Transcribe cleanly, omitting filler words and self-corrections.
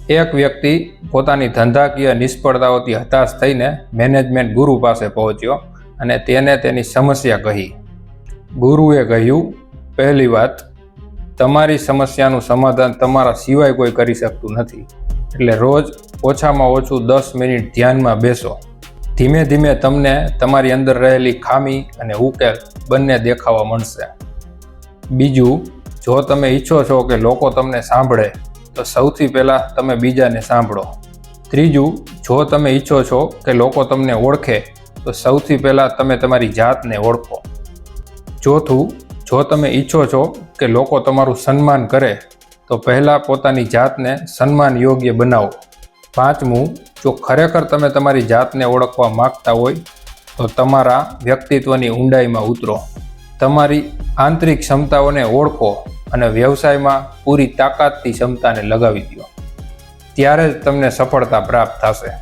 એક વ્યક્તિ પોતાની ધંધાકીય નિષ્ફળતાઓથી હતાશ થઈને મેનેજમેન્ટ ગુરુ પાસે પહોંચ્યો અને તેને તેની સમસ્યા કહી. ગુરુએ કહ્યું, પહેલી વાત, તમારી સમસ્યાનું સમાધાન તમારા સિવાય કોઈ કરી શકતું નથી. એટલે રોજ ઓછામાં ઓછું 10 મિનિટ ધ્યાનમાં બેસો. ધીમે ધીમે તમને તમારી અંદર રહેલી ખામી અને ઉકેલ બંને દેખાવા મળશે. બીજું, જો તમે ઈચ્છો છો કે લોકો તમને સાંભળે તો સૌથી પહેલાં તમે બીજાને સાંભળો. ત્રીજું, જો તમે ઈચ્છો છો કે લોકો તમને ઓળખે તો સૌથી પહેલાં તમે તમારી જાતને ઓળખો. ચોથું, જો તમે ઈચ્છો છો કે લોકો તમારું સન્માન કરે તો પહેલાં પોતાની જાતને સન્માન યોગ્ય બનાવો. પાંચમું, જો ખરેખર તમે તમારી જાતને ઓળખવા માંગતા હોય તો તમારા વ્યક્તિત્વની ઊંડાઈમાં ઉતરો. તમારી આંતરિક ક્ષમતાઓને ઓળખો અને વ્યવસાયમાં પૂરી તાકાતથી ક્ષમતાને લગાવી દો. ત્યારે જ તમને સફળતા પ્રાપ્ત થશે.